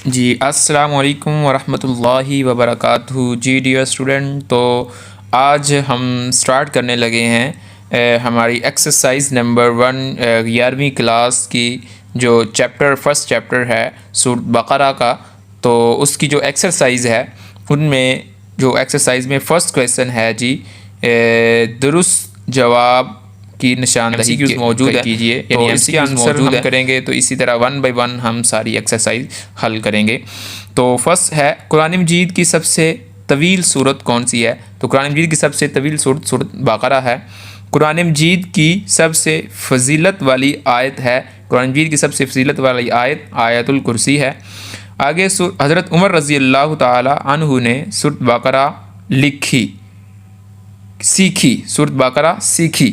جی السلام علیکم ورحمۃ اللہ وبرکاتہ۔ جی ڈیئر اسٹوڈنٹ، تو آج ہم سٹارٹ کرنے لگے ہیں ہماری ایکسرسائز نمبر 1 11ویں کلاس کی جو فرسٹ چیپٹر ہے سورۃ بقرہ کا۔ تو اس کی جو ایکسرسائز ہے ان میں جو ایکسرسائز میں فرسٹ کویسچن ہے جی درست جواب کی نشاندہی موجود کیجیے، یعنی اس کے آنسر ہم کریں گے تو اسی طرح 1 بائی 1 ہم ساری ایکسرسائز حل کریں گے۔ تو فرسٹ ہے قرآن مجید کی سب سے طویل سورت کون سی ہے؟ تو قرآن مجید کی سب سے طویل سورت سورۃ بقرہ ہے۔ قرآن مجید کی سب سے فضیلت والی آیت ہے، قرآن مجید کی سب سے فضیلت والی آیت آیت الکرسی ہے۔ آگے حضرت عمر رضی اللہ تعالی عنہ نے سورۃ بقرہ سیکھی، سورۃ بقرہ سیکھی۔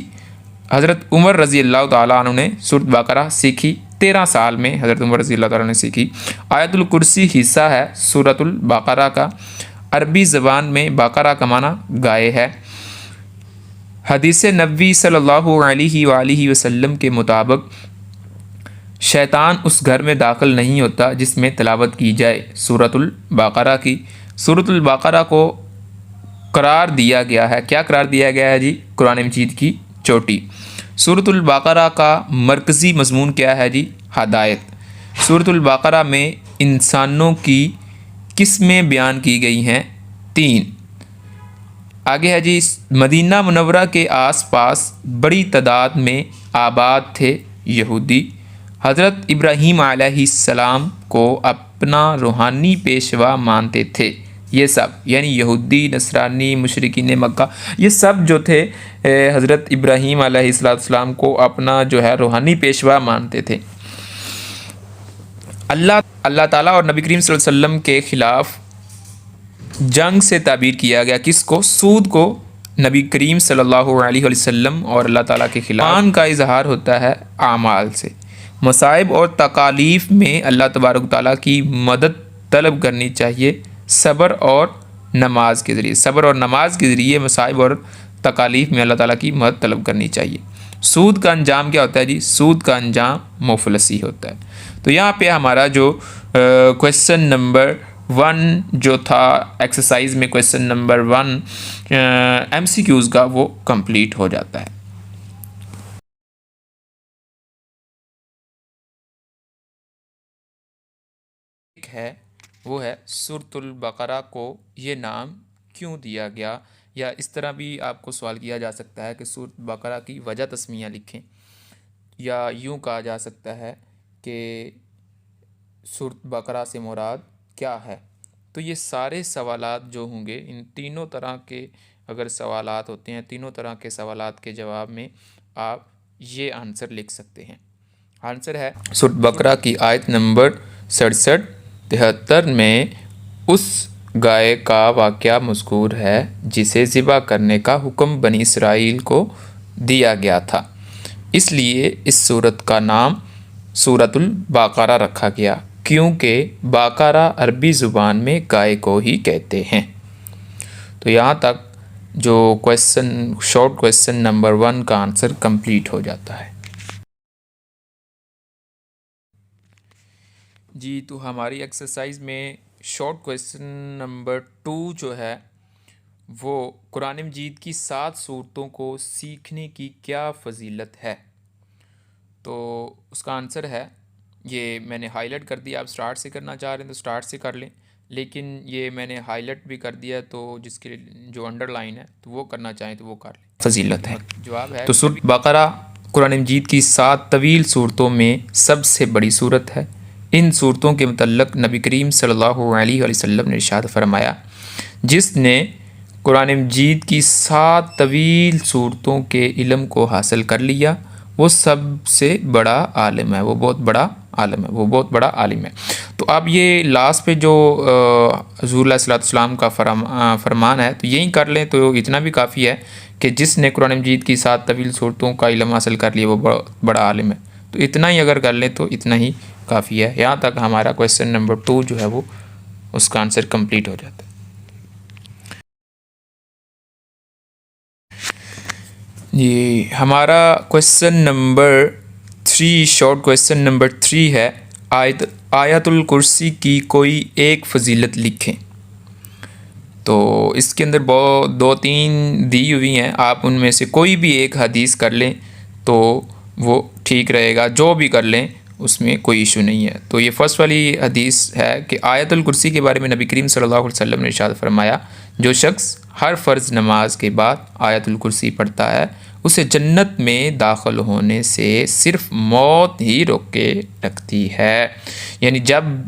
حضرت عمر رضی اللہ تعالیٰ عنہ نے سورۃ بقرہ سیکھی، 13 سال میں حضرت عمر رضی اللہ تعالیٰ نے سیکھی۔ آیت الکرسی حصہ ہے سورۃ البقرہ کا۔ عربی زبان میں بقرہ کا معنی گائے ہے۔ حدیث نبوی صلی اللہ علیہ وآلہ وسلم کے مطابق شیطان اس گھر میں داخل نہیں ہوتا جس میں تلاوت کی جائے سورۃ البقرہ کی۔ سورۃ البقرہ کو قرار دیا گیا ہے، کیا قرار دیا گیا ہے جی؟ قرآن مجید کی چوٹی۔ سورۃ البقرہ کا مرکزی مضمون کیا ہے جی؟ ہدایت۔ سورۃ البقرہ میں انسانوں کی قسمیں بیان کی گئی ہیں 3۔ آگے ہے جی مدینہ منورہ کے آس پاس بڑی تعداد میں آباد تھے یہودی۔ حضرت ابراہیم علیہ السلام کو اپنا روحانی پیشوا مانتے تھے۔ یہ سب یعنی یہودی، نصرانی، مشرکین مکہ، یہ سب جو تھے حضرت ابراہیم علیہ السلام کو اپنا جو ہے روحانی پیشوا مانتے تھے۔ اللہ تعالیٰ اور نبی کریم صلی اللہ علیہ وسلم کے خلاف جنگ سے تعبیر کیا گیا، کس کو؟ سود کو۔ نبی کریم صلی اللہ علیہ وسلم اور اللہ تعالیٰ کے خلاف ایمان کا اظہار ہوتا ہے اعمال سے۔ مصائب اور تکالیف میں اللہ تبارک تعالیٰ کی مدد طلب کرنی چاہیے صبر اور نماز کے ذریعے۔ صبر اور نماز کے ذریعے مصائب اور تکالیف میں اللہ تعالیٰ کی مدد طلب کرنی چاہیے۔ سود کا انجام کیا ہوتا ہے جی؟ سود کا انجام مفلسی ہوتا ہے۔ تو یہاں پہ ہمارا جو کویسچن نمبر 1 جو تھا ایکسرسائز میں، کویسچن نمبر 1 MCQs کا، وہ کمپلیٹ ہو جاتا ہے۔ وہ ہے سورۃ البقرہ کو یہ نام کیوں دیا گیا؟ یا اس طرح بھی آپ کو سوال کیا جا سکتا ہے کہ سورۃ بقرہ کی وجہ تسمیہ لکھیں، یا یوں کہا جا سکتا ہے کہ سورۃ بقرہ سے مراد کیا ہے؟ تو یہ سارے سوالات جو ہوں گے، ان تینوں طرح کے اگر سوالات ہوتے ہیں، تینوں طرح کے سوالات کے جواب میں آپ یہ آنسر لکھ سکتے ہیں۔ آنسر ہے سورۃ بقرہ کی آیت نمبر 67-73 میں اس گائے کا واقعہ مذکور ہے جسے ذبح کرنے کا حکم بنی اسرائیل کو دیا گیا تھا، اس لیے اس سورت کا نام سورۃ البقرہ رکھا گیا، کیونکہ بقرہ عربی زبان میں گائے کو ہی کہتے ہیں۔ تو یہاں تک جو شارٹ کویسچن نمبر 1 کا آنسر کمپلیٹ ہو جاتا ہے۔ جی تو ہماری ایکسرسائز میں شارٹ کویسچن نمبر 2 جو ہے وہ قرآن مجید کی 7 سورتوں کو سیکھنے کی کیا فضیلت ہے؟ تو اس کا آنسر ہے، یہ میں نے ہائی لائٹ کر دیا، آپ سٹارٹ سے کرنا چاہ رہے ہیں تو سٹارٹ سے کر لیں، لیکن یہ میں نے ہائی لائٹ بھی کر دیا تو جس کے جو انڈر لائن ہے تو وہ کرنا چاہیں تو وہ کر لیں۔ فضیلت ہے جواب ہے تو سورۃ بقرہ قرآن مجید کی 7 طویل سورتوں میں سب سے بڑی سورت ہے۔ ان صورتوں کے متعلق نبی کریم صلی اللہ علیہ وسلم نے ارشاد فرمایا، جس نے قرآن مجید کی 7 طویل صورتوں کے علم کو حاصل کر لیا وہ سب سے بڑا عالم ہے، وہ بہت بڑا عالم ہے، وہ بہت بڑا عالم ہے۔ تو اب یہ لاسٹ پہ جو حضور علیہ السلام کا فرمان ہے تو یہی کر لیں تو اتنا بھی کافی ہے کہ جس نے قرآن مجید کی 7 طویل صورتوں کا علم حاصل کر لیا وہ بہت بڑا عالم ہے۔ تو اتنا ہی اگر کر لیں تو اتنا ہی کافی ہے۔ یہاں تک ہمارا کویسچن نمبر 2 جو ہے وہ اس کا آنسر کمپلیٹ ہو جاتا ہے۔ جی ہمارا question number 3 short question number 3 ہے آیت آیت الکرسی کی کوئی ایک فضیلت لکھیں۔ تو اس کے اندر بہت 2-3 دی ہوئی ہیں، آپ ان میں سے کوئی بھی ایک حدیث کر لیں تو وہ ٹھیک رہے گا، جو بھی کر لیں اس میں کوئی ایشو نہیں ہے۔ تو یہ فرسٹ والی حدیث ہے کہ آیت الکرسی کے بارے میں نبی کریم صلی اللہ علیہ وسلم نے ارشاد فرمایا، جو شخص ہر فرض نماز کے بعد آیت الکرسی پڑھتا ہے اسے جنت میں داخل ہونے سے صرف موت ہی روک کے رکھتی ہے۔ یعنی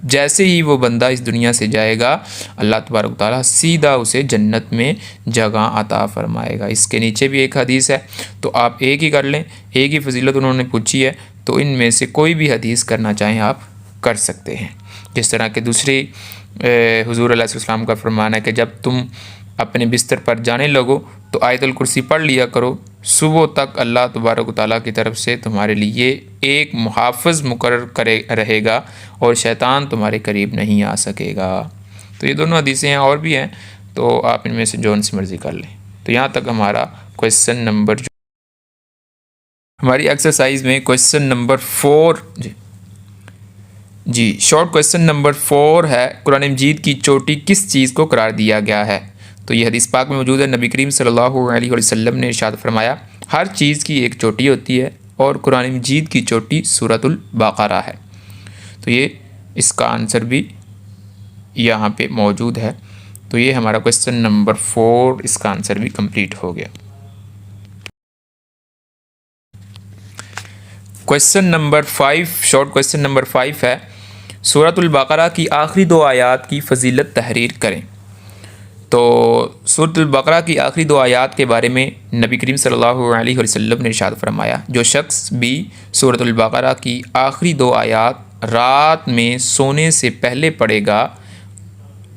جیسے ہی وہ بندہ اس دنیا سے جائے گا، اللہ تبارک و تعالیٰ سیدھا اسے جنت میں جگہ عطا فرمائے گا۔ اس کے نیچے بھی ایک حدیث ہے، تو آپ ایک ہی کر لیں، ایک ہی فضیلت انہوں نے پوچھی ہے، تو ان میں سے کوئی بھی حدیث کرنا چاہیں آپ کر سکتے ہیں۔ جس طرح کہ دوسری حضور علیہ السلام کا فرمان ہے کہ جب تم اپنے بستر پر جانے لگو تو آیت الکرسی پڑھ لیا کرو، صبح تک اللہ تبارک و تعالیٰ کی طرف سے تمہارے لیے ایک محافظ مقرر رہے گا اور شیطان تمہارے قریب نہیں آ سکے گا۔ تو یہ دونوں حدیثیں ہیں، اور بھی ہیں، تو آپ ان میں سے جو سی مرضی کر لیں۔ تو یہاں تک ہمارا کویسچن نمبر ہماری ایکسرسائز میں کویسچن نمبر 4 جی شارٹ کویسچن نمبر 4 ہے، قرآن مجید کی چوٹی کس چیز کو قرار دیا گیا ہے؟ تو یہ حدیث پاک میں موجود ہے، نبی کریم صلی اللہ علیہ وسلم نے ارشاد فرمایا، ہر چیز کی ایک چوٹی ہوتی ہے اور قرآن مجید کی چوٹی سورۃ البقرہ ہے۔ تو یہ اس کا آنسر بھی یہاں پہ موجود ہے۔ تو یہ ہمارا کویسچن نمبر 4، اس کا آنسر بھی کمپلیٹ ہو گیا۔ Question number 5، short question number 5 ہے، سورۃ البقرہ کی آخری 2 آیات کی فضیلت تحریر کریں۔ تو سورۃ البقرہ کی آخری 2 آیات کے بارے میں نبی کریم صلی اللہ علیہ وسلم نے ارشاد فرمایا، جو شخص بھی سورۃ البقرہ کی آخری 2 آیات رات میں سونے سے پہلے پڑھے گا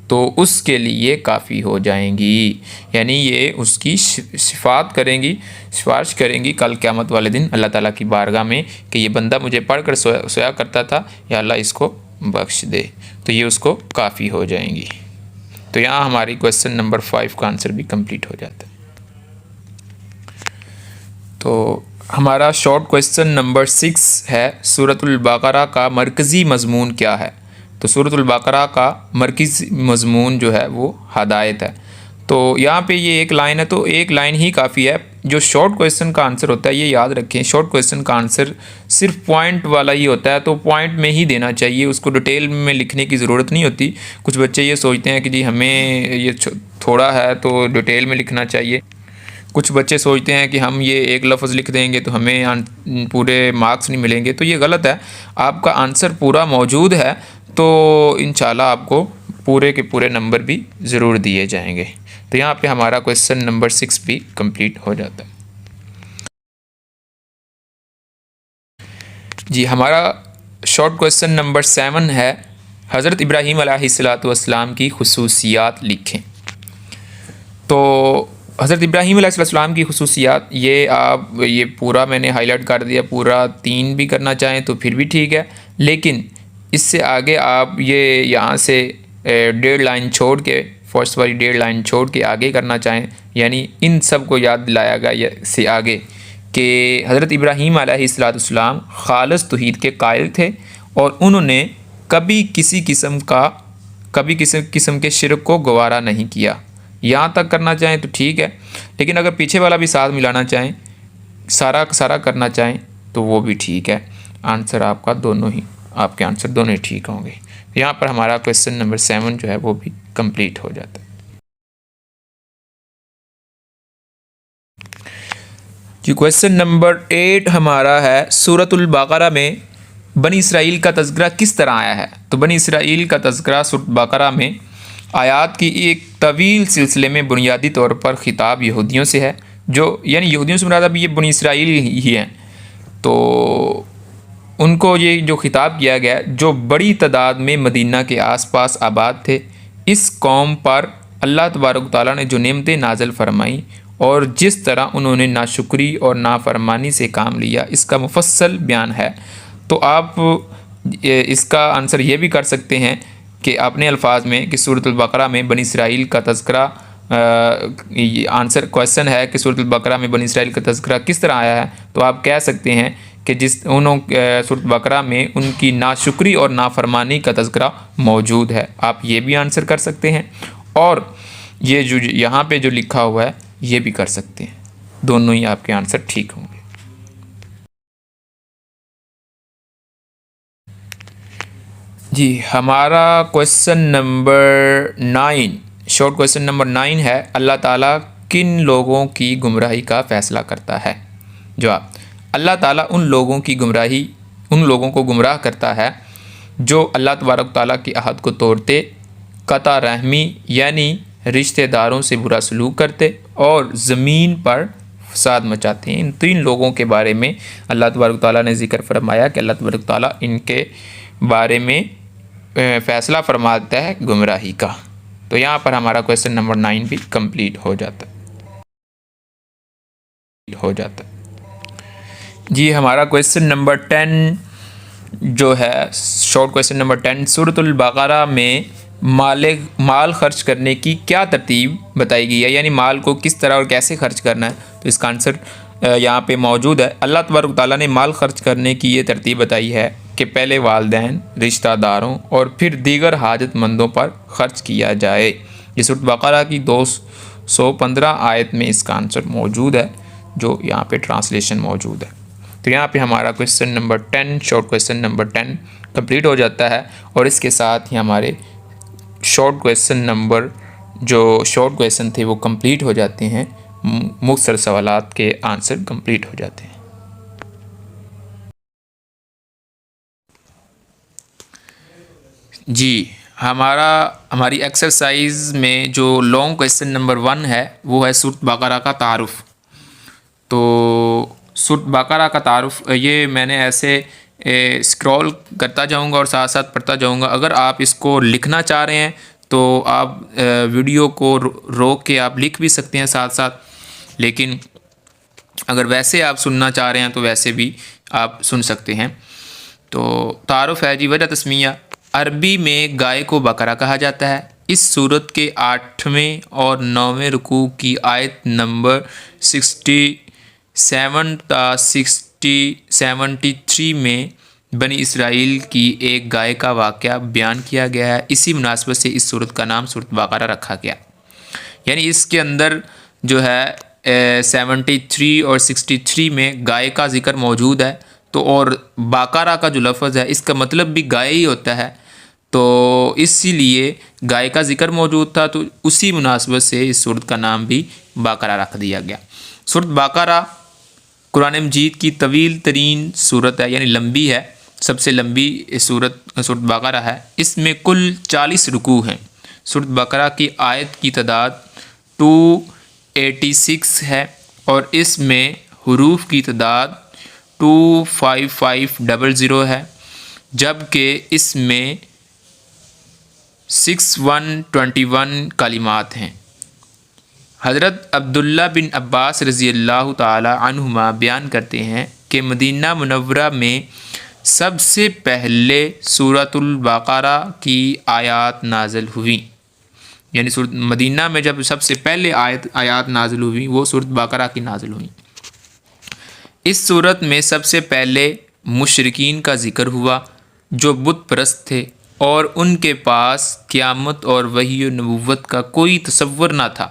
تو اس کے لیے کافی ہو جائیں گی، یعنی یہ اس کی شفاعت کریں گی، سفارش کریں گی کل قیامت والے دن اللہ تعالیٰ کی بارگاہ میں کہ یہ بندہ مجھے پڑھ کر سویا کرتا تھا، یا اللہ اس کو بخش دے، تو یہ اس کو کافی ہو جائیں گی۔ تو یہاں ہماری کویسچن نمبر 5 کا آنسر بھی کمپلیٹ ہو جاتا ہے۔ تو ہمارا شارٹ کویسچن نمبر 6 ہے، سورۃ البقرہ کا مرکزی مضمون کیا ہے؟ تو سورۃ البقرہ کا مرکزی مضمون جو ہے وہ ہدایت ہے۔ تو یہاں پہ یہ ایک لائن ہے، تو ایک لائن ہی کافی ہے۔ جو شارٹ کویسچن کا آنسر ہوتا ہے، یہ یاد رکھیں، شارٹ کویسچن کا آنسر صرف پوائنٹ والا ہی ہوتا ہے، تو پوائنٹ میں ہی دینا چاہیے، اس کو ڈیٹیل میں لکھنے کی ضرورت نہیں ہوتی۔ کچھ بچے یہ سوچتے ہیں کہ جی ہمیں یہ تھوڑا ہے تو ڈیٹیل میں لکھنا چاہیے، کچھ بچے سوچتے ہیں کہ ہم یہ ایک لفظ لکھ دیں گے تو ہمیں پورے مارکس نہیں ملیں گے، تو یہ غلط ہے۔ آپ کا آنسر پورا موجود ہے تو انشاءاللہ آپ کو پورے کے پورے نمبر بھی ضرور دیے جائیں گے۔ تو یہاں پہ ہمارا کویسچن نمبر 6 بھی کمپلیٹ ہو جاتا ہے۔ جی ہمارا شارٹ کویسچن نمبر 7 ہے، حضرت ابراہیم علیہ السلام کی خصوصیات لکھیں۔ تو حضرت ابراہیم علیہ السلام کی خصوصیات یہ پورا میں نے ہائی لائٹ کر دیا، پورا 3 بھی کرنا چاہیں تو پھر بھی ٹھیک ہے، لیکن اس سے آگے آپ یہ یہاں سے 1.5 لائن چھوڑ کے، فرسٹ والی 1.5 لائن چھوڑ کے آگے کرنا چاہیں، یعنی ان سب کو یاد دلایا گیا سے آگے کہ حضرت ابراہیم علیہ السلام خالص توحید کے قائل تھے اور انہوں نے کبھی کسی قسم کے شرک کو گوارا نہیں کیا۔ یہاں تک کرنا چاہیں تو ٹھیک ہے، لیکن اگر پیچھے والا بھی ساتھ ملانا چاہیں، سارا کرنا چاہیں تو وہ بھی ٹھیک ہے۔ آنسر آپ کے آنسر دونوں ہی ٹھیک ہوں گے۔ یہاں پر ہمارا کویسچن نمبر 7 جو ہے وہ بھی کمپلیٹ ہو جاتا ہے۔ جی کویسچن نمبر 8 ہمارا ہے، سورۃ البقرہ میں بنی اسرائیل کا تذکرہ کس طرح آیا ہے؟ تو بنی اسرائیل کا تذکرہ سورۃ البقرہ میں آیات کی ایک طویل سلسلے میں بنیادی طور پر خطاب یہودیوں سے ہے، یعنی یہودیوں سے مراد اب یہ بنی اسرائیل ہی ہیں، تو ان کو یہ جو خطاب کیا گیا جو بڑی تعداد میں مدینہ کے آس پاس آباد تھے، اس قوم پر اللہ تبارک و تعالیٰ نے جو نعمتیں نازل فرمائیں اور جس طرح انہوں نے ناشکری اور نافرمانی سے کام لیا، اس کا مفصل بیان ہے۔ تو آپ اس کا آنسر یہ بھی کر سکتے ہیں کہ اپنے الفاظ میں کہ سورۃ البقرہ میں بنی اسرائیل کا تذکرہ، آنسر کویسچن ہے کہ سورۃ البقرہ میں بنی اسرائیل کا تذکرہ کس طرح آیا ہے، تو آپ کہہ سکتے ہیں کہ سورۃ بقرہ میں ان کی ناشکری اور نافرمانی کا تذکرہ موجود ہے. آپ یہ بھی آنسر کر سکتے ہیں اور یہ جو یہاں پہ جو لکھا ہوا ہے یہ بھی کر سکتے ہیں. دونوں ہی آپ کے آنسر ٹھیک ہوں گے. جی ہمارا question number 9، short question number 9 ہے، اللہ تعالیٰ کن لوگوں کی گمراہی کا فیصلہ کرتا ہے؟ جواب: اللہ تعالیٰ ان لوگوں کو گمراہ کرتا ہے جو اللہ تبارک تعالیٰ کی عہد کو توڑتے، قطع رحمی یعنی رشتہ داروں سے برا سلوک کرتے اور زمین پر فساد مچاتے ہیں. ان 3 لوگوں کے بارے میں اللہ تبارک تعالیٰ نے ذکر فرمایا کہ اللہ تبارک تعالیٰ ان کے بارے میں فیصلہ فرماتا ہے گمراہی کا. تو یہاں پر ہمارا کویشچن نمبر 9 بھی کمپلیٹ ہو جاتا ہے. جی ہمارا کویشچن نمبر 10 جو ہے، شارٹ کویشچن نمبر 10، سورۃ البقرہ میں مال خرچ کرنے کی کیا ترتیب بتائی گئی ہے؟ یعنی مال کو کس طرح اور کیسے خرچ کرنا ہے. تو اس کا آنسر یہاں پہ موجود ہے. اللہ تبارک تعالیٰ نے مال خرچ کرنے کی یہ ترتیب بتائی ہے کہ پہلے والدین، رشتہ داروں اور پھر دیگر حاجت مندوں پر خرچ کیا جائے. یہ سورۃ بقرہ کی 215 آیت میں اس کا آنسر موجود ہے، جو یہاں پہ ٹرانسلیشن موجود ہے. تو یہاں پہ ہمارا question number 10، short question number 10 complete ہو جاتا ہے اور اس کے ساتھ ہی ہمارے شارٹ کویشچن تھے وہ کمپلیٹ ہو جاتے ہیں. مختصر سوالات کے آنسر کمپلیٹ ہو جاتے ہیں. جی ہماری ایکسرسائز میں جو لانگ کویشچن نمبر 1 ہے وہ ہے سورۃ بقرہ کا تعارف. تو سورۃ بقرہ کا تعارف یہ میں نے ایسے اسکرول کرتا جاؤں گا اور ساتھ ساتھ پڑھتا جاؤں گا. اگر آپ اس کو لکھنا چاہ رہے ہیں تو آپ ویڈیو کو روک کے آپ لکھ بھی سکتے ہیں ساتھ ساتھ، لیکن اگر ویسے آپ سننا چاہ رہے ہیں تو ویسے بھی آپ سن سکتے ہیں. تو تعارف ہے جی. وجہ تسمیہ: عربی میں گائے کو بقرہ کہا جاتا ہے. اس سورت کے 8ویں اور 9ویں رکوع کی آیت نمبر 67 تا 73 میں بنی اسرائیل کی ایک گائے کا واقعہ بیان کیا گیا ہے. اسی مناسبت سے اس سورت کا نام سورۃ بقرہ رکھا گیا. یعنی اس کے اندر جو ہے 73 اور 63 میں گائے کا ذکر موجود ہے. تو اور بقرہ کا جو لفظ ہے اس کا مطلب بھی گائے ہی ہوتا ہے، تو اسی لیے گائے کا ذکر موجود تھا، تو اسی مناسبت سے اس سورت کا نام بھی بقرہ رکھ دیا گیا. سورت بقرہ قرآن مجید کی طویل ترین سورت ہے، یعنی لمبی ہے. سب سے لمبی سورت بقرہ ہے. اس میں کل 40 رکوع ہیں. سورت بقرہ کی آیت کی تعداد 286 ہے اور اس میں حروف کی تعداد 25500 ہے، جبکہ اس میں 6121 کلمات ہیں. حضرت عبداللہ بن عباس رضی اللہ تعالی عنہما بیان کرتے ہیں کہ مدینہ منورہ میں سب سے پہلے سورۃ البقرہ کی آیات نازل ہوئی. یعنی مدینہ میں جب سب سے پہلے آیات نازل ہوئی وہ سورۃ بقرہ کی نازل ہوئی. اس سورت میں سب سے پہلے مشرکین کا ذکر ہوا جو بت پرست تھے اور ان کے پاس قیامت اور وحی و نبوت کا کوئی تصور نہ تھا.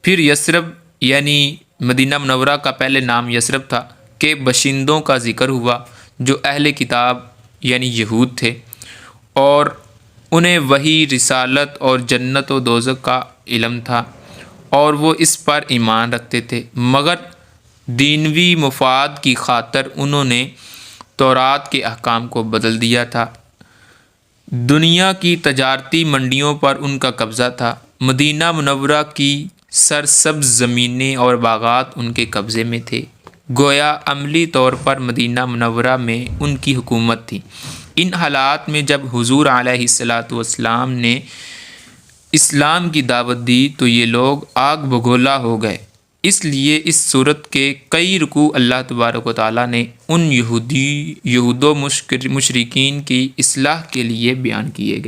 پھر یثرب یعنی مدینہ منورہ کا پہلے نام یثرب تھا کہ باشندوں کا ذکر ہوا جو اہل کتاب یعنی یہود تھے اور انہیں وحی، رسالت اور جنت و دوزخ کا علم تھا اور وہ اس پر ایمان رکھتے تھے، مگر دینوی مفاد کی خاطر انہوں نے تورات کے احکام کو بدل دیا تھا. دنیا کی تجارتی منڈیوں پر ان کا قبضہ تھا. مدینہ منورہ کی سرسبز زمینیں اور باغات ان کے قبضے میں تھے. گویا عملی طور پر مدینہ منورہ میں ان کی حکومت تھی. ان حالات میں جب حضور علیہ الصلاۃ والسلام نے اسلام کی دعوت دی تو یہ لوگ آگ بگولا ہو گئے. اس لیے اس صورت کے کئی رکوع اللہ تبارک و تعالیٰ نے ان یہود و مشرکین کی اصلاح کے لیے بیان کیے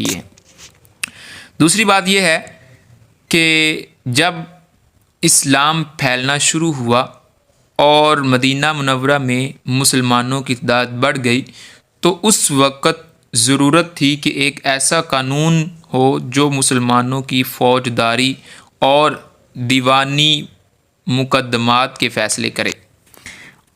ہیں. دوسری بات یہ ہے کہ جب اسلام پھیلنا شروع ہوا اور مدینہ منورہ میں مسلمانوں کی تعداد بڑھ گئی تو اس وقت ضرورت تھی کہ ایک ایسا قانون ہو جو مسلمانوں کی فوجداری اور دیوانی مقدمات کے فیصلے کرے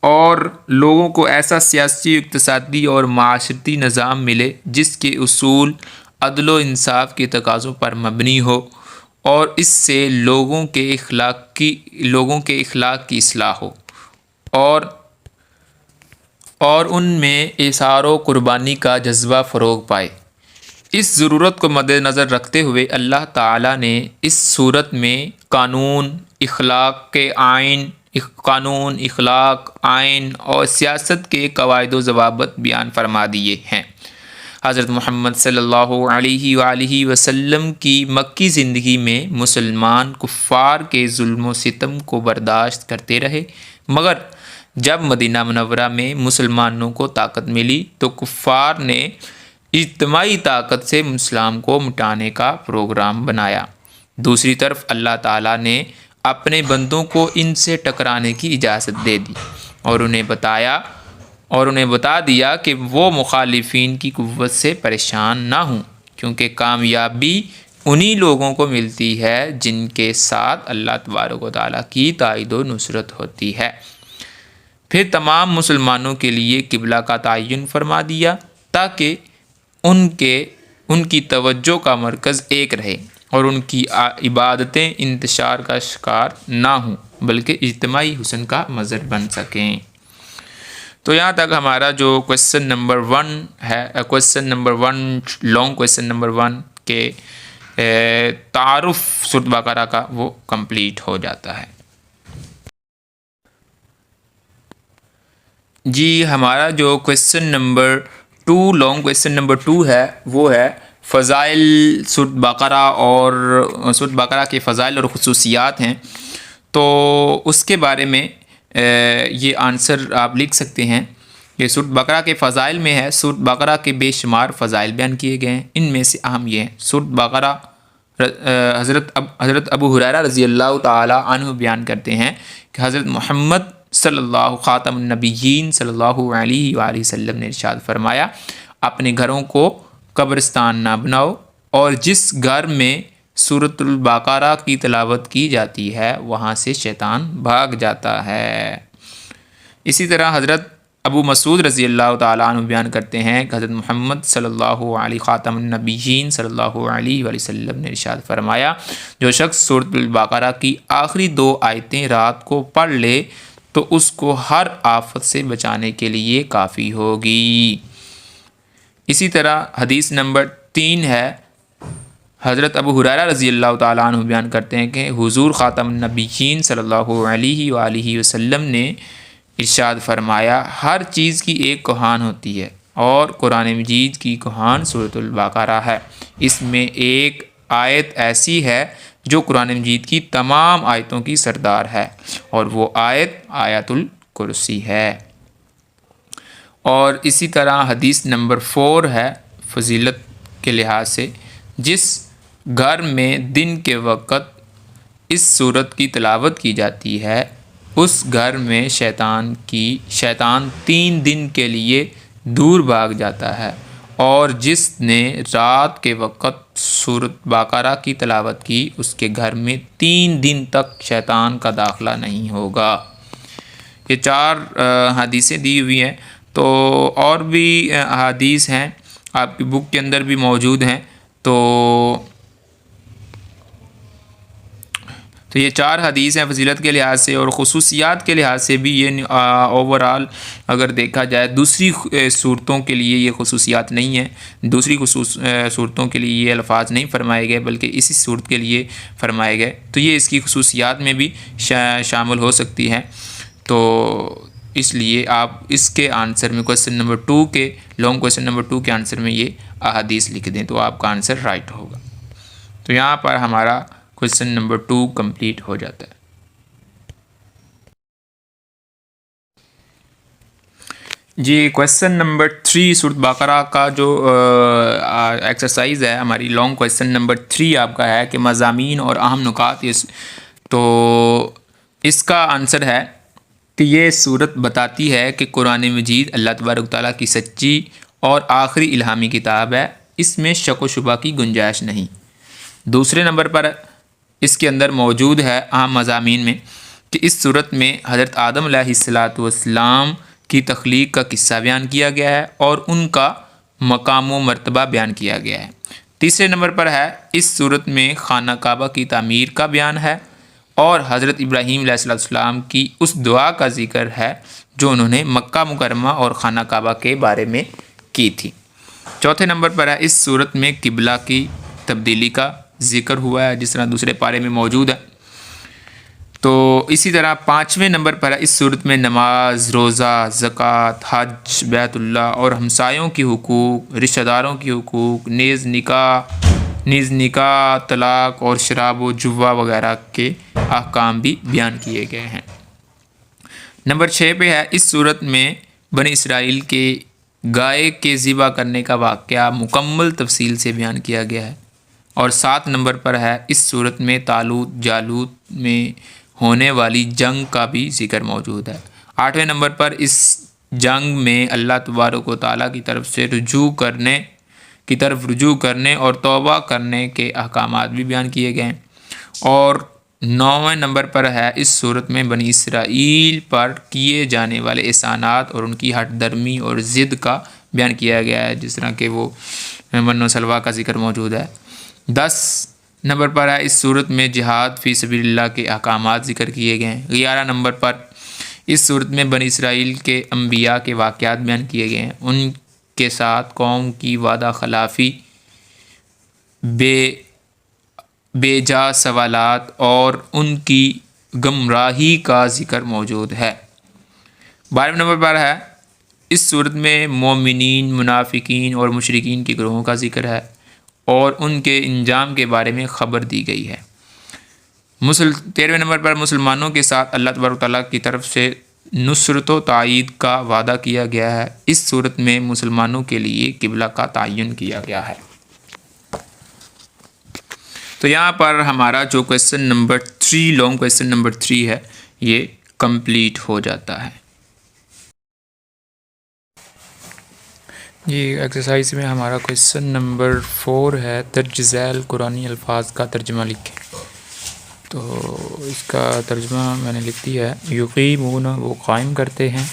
اور لوگوں کو ایسا سیاسی، اقتصادی اور معاشرتی نظام ملے جس کے اصول عدل و انصاف کے تقاضوں پر مبنی ہو اور اس سے لوگوں کے اخلاق کی اصلاح ہو اور ان میں ایثار و قربانی کا جذبہ فروغ پائے۔ اس ضرورت کو مد نظر رکھتے ہوئے اللہ تعالیٰ نے اس صورت میں قانون، اخلاق، آئین اور سیاست کے قواعد و ضوابط بیان فرما دیے ہیں۔ حضرت محمد صلی اللہ علیہ وآلہ وسلم کی مکی زندگی میں مسلمان کفار کے ظلم و ستم کو برداشت کرتے رہے، مگر جب مدینہ منورہ میں مسلمانوں کو طاقت ملی تو کفار نے اجتماعی طاقت سے اسلام کو مٹانے کا پروگرام بنایا۔ دوسری طرف اللہ تعالیٰ نے اپنے بندوں کو ان سے ٹکرانے کی اجازت دے دی اور انہیں بتا دیا کہ وہ مخالفین کی قوت سے پریشان نہ ہوں، کیونکہ کامیابی انہی لوگوں کو ملتی ہے جن کے ساتھ اللہ تبارک و تعالیٰ کی تائید و نصرت ہوتی ہے۔ پھر تمام مسلمانوں کے لیے قبلہ کا تعین فرما دیا تاکہ ان کی توجہ کا مرکز ایک رہے اور ان کی عبادتیں انتشار کا شکار نہ ہوں بلکہ اجتماعی حسن کا مظہر بن سکیں۔ تو یہاں تک ہمارا جو کویسچن نمبر 1 ہے، لانگ کویسچن نمبر 1 کے تعارف سورۃ بقرہ کا وہ کمپلیٹ ہو جاتا ہے۔ جی ہمارا جو question number 2، long question number 2 ہے، وہ ہے فضائل سورۃ بقرہ اور سورۃ بقرہ کے فضائل اور خصوصیات ہیں۔ تو اس کے بارے میں یہ آنسر آپ لکھ سکتے ہیں کہ سورۃ بقرہ کے فضائل میں ہے، سورۃ بقرہ کے بے شمار فضائل بیان کیے گئے ہیں، ان میں سے اہم یہ ہیں۔ سورۃ بقرہ حضرت ابو ہریرہ رضی اللہ تعالی عنہ بیان کرتے ہیں کہ حضرت محمد صلی اللہ خاتم النبیین صلی اللہ علیہ وآلہ وسلم نے ارشاد فرمایا، اپنے گھروں کو قبرستان نہ بناؤ، اور جس گھر میں سورۃ البقرہ کی تلاوت کی جاتی ہے وہاں سے شیطان بھاگ جاتا ہے۔ اسی طرح حضرت ابو مسعود رضی اللہ تعالیٰ عنہ بیان کرتے ہیں کہ حضرت محمد صلی اللہ علیہ خاتم النبیین صلی اللہ علیہ وآلہ وسلم نے ارشاد فرمایا، جو شخص سورۃ البقرہ کی آخری 2 آیتیں رات کو پڑھ لے تو اس کو ہر آفت سے بچانے کے لیے کافی ہوگی۔ اسی طرح حدیث نمبر 3 ہے، حضرت ابو ہریرہ رضی اللہ تعالیٰ عنہ بیان کرتے ہیں کہ حضور خاتم النبیین صلی اللہ علیہ وآلہ وسلم نے ارشاد فرمایا، ہر چیز کی ایک کہان ہوتی ہے اور قرآن مجید کی کہان سورۃ البقرہ ہے۔ اس میں ایک آیت ایسی ہے جو قرآن مجید کی تمام آیتوں کی سردار ہے اور وہ آیت الکرسی ہے۔ اور اسی طرح حدیث نمبر 4 ہے فضیلت کے لحاظ سے، جس گھر میں دن کے وقت اس سورت کی تلاوت کی جاتی ہے اس گھر میں شیطان 3 دن کے لیے دور بھاگ جاتا ہے، اور جس نے رات کے وقت سورۃ بقرہ کی تلاوت کی اس کے گھر میں 3 دن تک شیطان کا داخلہ نہیں ہوگا۔ یہ 4 حدیثیں دی ہوئی ہیں، تو اور بھی احادیث ہیں آپ کی بک کے اندر بھی موجود ہیں، تو یہ 4 حدیث ہیں فضیلت کے لحاظ سے، اور خصوصیات کے لحاظ سے بھی یہ اوورال اگر دیکھا جائے دوسری صورتوں کے لیے یہ خصوصیات نہیں ہیں، دوسری صورتوں کے لیے یہ الفاظ نہیں فرمائے گئے بلکہ اسی صورت کے لیے فرمائے گئے، تو یہ اس کی خصوصیات میں بھی شامل ہو سکتی ہیں۔ تو اس لیے آپ اس کے آنسر میں کویسچن نمبر 2 کے لانگ کویسچن نمبر 2 کے آنسر میں یہ احادیث لکھ دیں تو آپ کا آنسر رائٹ ہوگا۔ تو یہاں پر ہمارا کویسچن نمبر 2 کمپلیٹ ہو جاتا ہے۔ جی کویسچن نمبر 3 سورۃ بقرہ کا جو ایکسرسائز ہے ہماری، لانگ کویسچن نمبر 3 آپ کا ہے کہ مضامین اور اہم نکات، تو اس کا آنسر ہے کہ یہ صورت بتاتی ہے کہ قرآن مجید اللہ تبارک و تعالیٰ کی سچی اور آخری الہامی کتاب ہے، اس میں شک و شبہ کی گنجائش نہیں۔ دوسرے نمبر پر اس کے اندر موجود ہے اہم مضامین میں کہ اس صورت میں حضرت آدم علیہ السلام کی تخلیق کا قصہ بیان کیا گیا ہے اور ان کا مقام و مرتبہ بیان کیا گیا ہے۔ تیسرے نمبر پر ہے اس صورت میں خانہ کعبہ کی تعمیر کا بیان ہے اور حضرت ابراہیم علیہ السلام کی اس دعا کا ذکر ہے جو انہوں نے مکہ مکرمہ اور خانہ کعبہ کے بارے میں کی تھی۔ چوتھے نمبر پر ہے اس صورت میں قبلہ کی تبدیلی کا ذکر ہوا ہے جس طرح دوسرے پارے میں موجود ہے۔ تو اسی طرح پانچویں نمبر پر ہے اس صورت میں نماز، روزہ، زکوٰۃ، حج، بیت اللہ اور ہمسایوں کی حقوق، رشتہ داروں کی حقوق، نیز نکاح، طلاق اور شراب و جوا وغیرہ کے احکام بھی بیان کیے گئے ہیں۔ نمبر 6 پہ ہے اس صورت میں بنی اسرائیل کے گائے کے ذبح کرنے کا واقعہ مکمل تفصیل سے بیان کیا گیا ہے۔ اور 7 نمبر پر ہے اس صورت میں طالوت جالوت میں ہونے والی جنگ کا بھی ذکر موجود ہے۔ 8ویں نمبر پر اس جنگ میں اللہ تبارک و تعالیٰ کی طرف رجوع کرنے اور توبہ کرنے کے احکامات بھی بیان کیے گئے ہیں۔ اور 9ویں نمبر پر ہے اس صورت میں بنی اسرائیل پر کیے جانے والے احسانات اور ان کی ہٹ درمی اور ضد کا بیان کیا گیا ہے، جس طرح کہ وہ من و سلوہ کا ذکر موجود ہے۔ 10 نمبر پر ہے اس صورت میں جہاد فی سبیل اللہ کے احکامات ذکر کیے گئے ہیں۔ 11 نمبر پر اس صورت میں بنی اسرائیل کے انبیاء کے واقعات بیان کیے گئے ہیں، ان کے ساتھ قوم کی وعدہ خلافی، بے جا سوالات اور ان کی گمراہی کا ذکر موجود ہے۔ 12 نمبر پر ہے اس صورت میں مومنین، منافقین اور مشرکین کے گروہوں کا ذکر ہے اور ان کے انجام کے بارے میں خبر دی گئی ہے۔ 13ویں نمبر پر مسلمانوں کے ساتھ اللہ تبارک و تعالیٰ کی طرف سے نصرت و تائید کا وعدہ کیا گیا ہے۔ اس صورت میں مسلمانوں کے لیے قبلہ کا تعین کیا گیا ہے۔ تو یہاں پر ہمارا جو question number 3 long question number 3 ہے یہ کمپلیٹ ہو جاتا ہے۔ یہ ایکسرسائز میں ہمارا کویسچن نمبر 4 ہے، درج ذیل قرآنی الفاظ کا ترجمہ لکھیں۔ تو اس کا ترجمہ میں نے لکھ دیا ہے۔ یقیمون وہ قائم کرتے ہیں،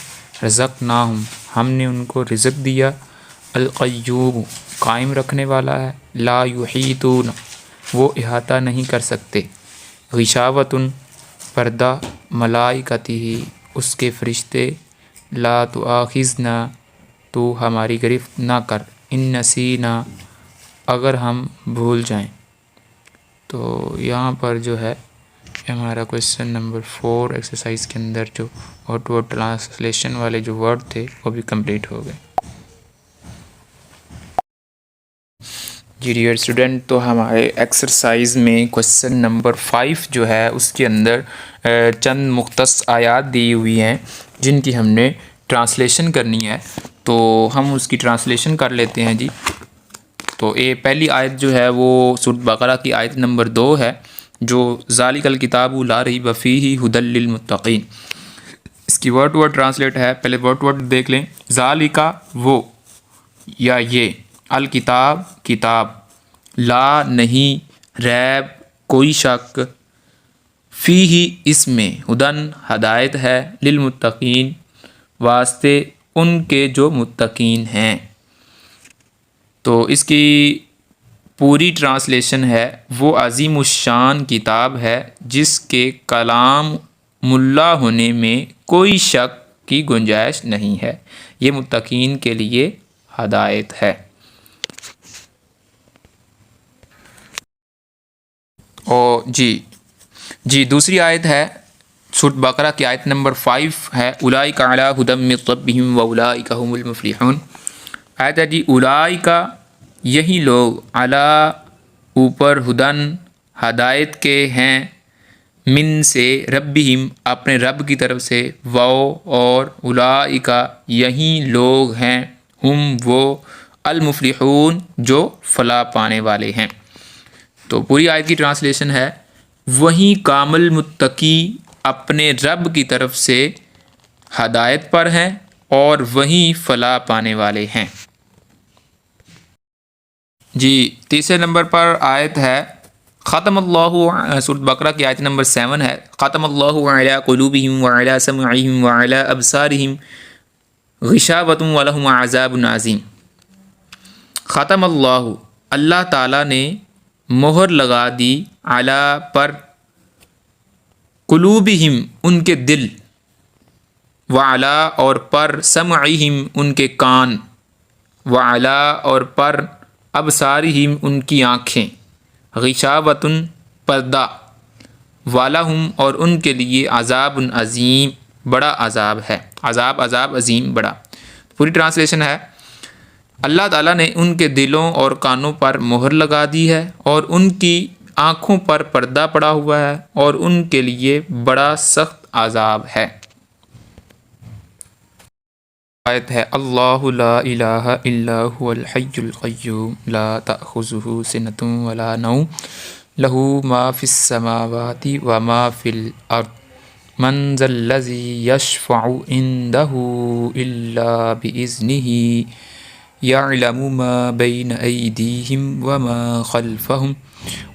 رزقناہم ہم نے ان کو رزق دیا، القیوم قائم رکھنے والا ہے، لا یحیطون وہ احاطہ نہیں کر سکتے، غشاوتن پردہ، ملائکتہ اس کے فرشتے، لا تؤاخذنا تو ہماری گرفت نہ کر، ان نسینا اگر ہم بھول جائیں۔ تو یہاں پر جو ہے ہمارا کویسچن نمبر 4 ایکسرسائز کے اندر جو آؤٹ ورڈ ٹرانسلیشن والے جو ورڈ تھے وہ بھی کمپلیٹ ہو گئے۔ جی ڈیئر اسٹوڈنٹ، تو ہمارے ایکسرسائز میں کویسچن نمبر 5 جو ہے اس کے اندر چند مختص آیات دی ہوئی ہیں جن کی ہم نے ٹرانسلیشن کرنی ہے، تو ہم اس کی ٹرانسلیشن کر لیتے ہیں جی۔ تو پہلی آیت جو ہے وہ سورۃ بقرہ کی آیت نمبر 2 ہے، جو ذالک الکتاب لا ریب فیہ ھدی للمتقین۔ اس کی ورڈ ٹو ورڈ ٹرانسلیٹ ہے، پہلے ورڈ ٹو ورڈ دیکھ لیں۔ ذالک وہ یا یہ، الکتاب کتاب، لا نہیں، ریب کوئی شک، فیہ اس میں، ھدی ہدایت ہے، للمتقین واسطے ان کے جو متقین ہیں۔ تو اس کی پوری ٹرانسلیشن ہے، وہ عظیم الشان کتاب ہے جس کے کلام ملا ہونے میں کوئی شک کی گنجائش نہیں ہے، یہ متقین کے لیے ہدایت ہے۔ اور جی دوسری آیت ہے سورۃ بقرہ کی آیت نمبر 5 ہے، اولئک علی ھدی من ربہم واولئک ھم المفلحون۔ آیت ہے جی، اولئک یہی لوگ، علی اوپر، ھدی ہدایت کے ہیں، من سے، ربہم اپنے رب کی طرف سے، اور اولئک یہی لوگ ہیں، ہم وہ، المفلحون جو فلاح پانے والے ہیں۔ تو پوری آیت کی ٹرانسلیشن ہے، وہی کامل متقی اپنے رب کی طرف سے ہدایت پر ہیں اور وہیں فلاح پانے والے ہیں۔ جی تیسرے نمبر پر آیت ہے ختم اللہ، سورۃ بقرہ کی آیت نمبر 7 ہے، ختم اللہ علی قلوبہم وعلی سمعہم وعلی ابصارہم غشاوۃ ولہم عذاب عظیم۔ ختم اللہ، اللہ تعالیٰ نے مہر لگا دی، علی پر، قلوبہم ان کے دل، وعلی اور پر، سمعہم ان کے کان، وعلی اور پر، ابصارہم ان کی آنکھیں، غشاوۃ پردہ، ولہم اور ان کے لیے عذاب عظیم بڑا عذاب ہے، عذاب عظیم بڑا۔ پوری ٹرانسلیشن ہے اللہ تعالیٰ نے ان کے دلوں اور کانوں پر مہر لگا دی ہے اور ان کی آنکھوں پر پردہ پڑا ہوا ہے اور ان کے لیے بڑا سخت عذاب ہے۔ آیت ہے اللہ لا الہ الا هو الحی القیوم لا تأخذہ سنۃ ولا نوم لہ ما فی السماوات وما فی الارض من ذا الذی یشفع عندہ الا بإذنہ یعلم ما بین ایدیہم وما خلفہم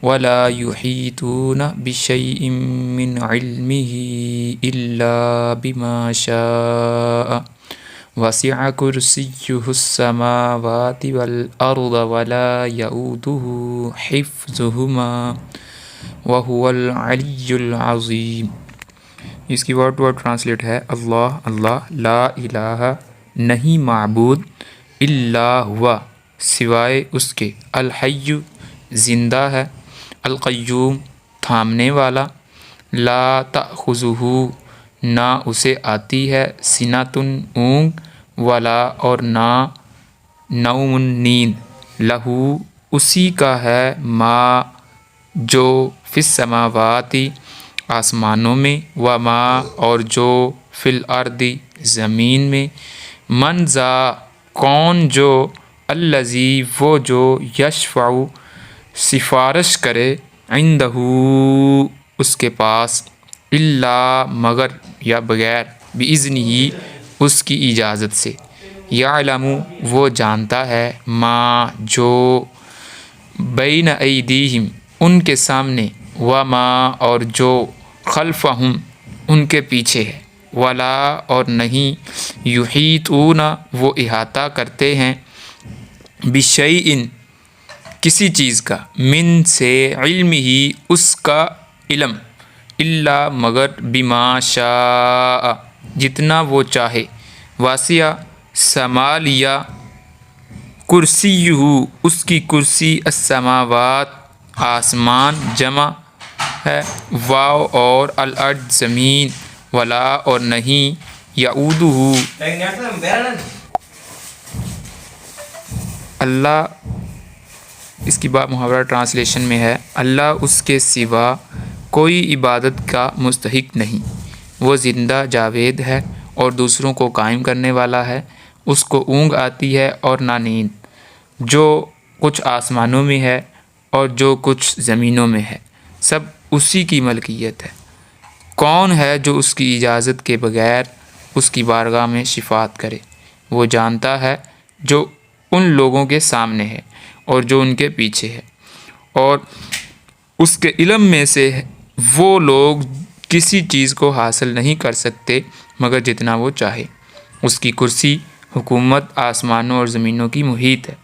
ولا یحیطون بشیء من علمہ الا بما شاء وسع کرسیہ السماوات والارض ولا یؤودہ حفظہما وہو العلی العظیم۔ اس کی ورڈ ٹو ورڈ ٹرانسلیٹ ہے اللہ اللہ، لا الہ نہیں معبود، الا ہوا سوائے اس کے، الحی زندہ ہے، القیوم تھامنے والا، لا تأخذہ نہ اسے آتی ہے، سنۃ اونگ، ولا اور نہ نوم نیند، لہو اسی کا ہے، ما جو، فی السماوات آسمانوں میں، وما اور جو، فی الارض زمین میں، من ذا کون جو، الذی وہ جو، یشفع سفارش کرے، عندہ اس کے پاس، الا مگر یا بغیر، بإذنہ اس کی اجازت سے، یعلم وہ جانتا ہے، ما جو، بین ایدیہم ان کے سامنے، وما اور جو، خلفہم ان کے پیچھے ہے، ولا اور نہیں، یحیطون وہ احاطہ کرتے ہیں، بشیء کسی چیز کا، من سے، علمہ اس کا علم، الا مگر، بما شاء جتنا وہ چاہے، واسع سما لیا، کرسیہ اس کی کرسی، السماوات آسمان جمع ہے، واو اور الارض زمین، ولا اور نہیں، یعودہ اللہ، اس کی بات محاورہ ٹرانسلیشن میں ہے اللہ اس کے سوا کوئی عبادت کا مستحق نہیں، وہ زندہ جاوید ہے اور دوسروں کو قائم کرنے والا ہے، اس کو اونگ آتی ہے اور نہ نیند، جو کچھ آسمانوں میں ہے اور جو کچھ زمینوں میں ہے سب اسی کی ملکیت ہے، کون ہے جو اس کی اجازت کے بغیر اس کی بارگاہ میں شفاعت کرے، وہ جانتا ہے جو ان لوگوں کے سامنے ہے اور جو ان کے پیچھے ہے، اور اس کے علم میں سے وہ لوگ کسی چیز کو حاصل نہیں کر سکتے مگر جتنا وہ چاہے، اس کی کرسی حکومت آسمانوں اور زمینوں کی محیط ہے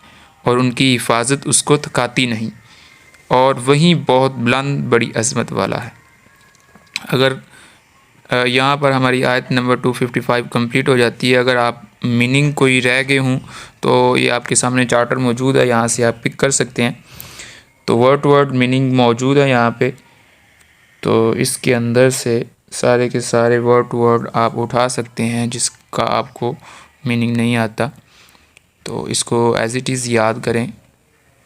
اور ان کی حفاظت اس کو تھکاتی نہیں، اور وہیں بہت بلند بڑی عظمت والا ہے۔ اگر یہاں پر ہماری آیت نمبر 255 کمپلیٹ ہو جاتی ہے، اگر آپ میننگ کوئی رہ گئے ہوں تو یہ آپ کے سامنے چارٹر موجود ہے، یہاں سے آپ پک کر سکتے ہیں، تو ورڈ ٹو ورڈ میننگ موجود ہے یہاں پہ، تو اس کے اندر سے سارے کے سارے ورڈ ٹو ورڈ آپ اٹھا سکتے ہیں، جس کا آپ کو میننگ نہیں آتا تو اس کو ایز اٹ از یاد کریں،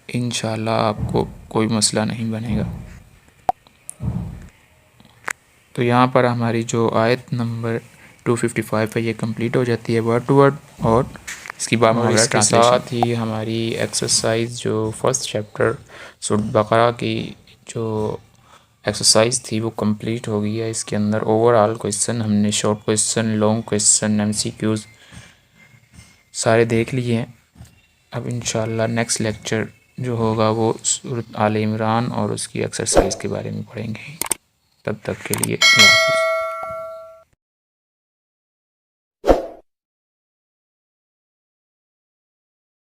انشاءاللہ آپ کو کوئی مسئلہ نہیں بنے گا۔ تو یہاں پر ہماری جو آیت نمبر 255 ہے یہ کمپلیٹ ہو جاتی ہے ورڈ ٹو ورڈ، اور اس کی بعد اس کے ساتھ ہی ہماری ایکسرسائز جو فرسٹ چیپٹر سورۃ بقرہ کی جو ایکسرسائز تھی وہ کمپلیٹ ہو گئی ہے. اس کے اندر اوور آل کویشچن ہم نے short question, long question, MCQs سارے دیکھ لیے ہیں. اب انشاءاللہ نیکسٹ لیکچر جو ہوگا وہ سورۃ آل عمران اور اس کی ایکسرسائز کے بارے میں پڑھیں گے. تب تک کے لیے اللہ حافظ.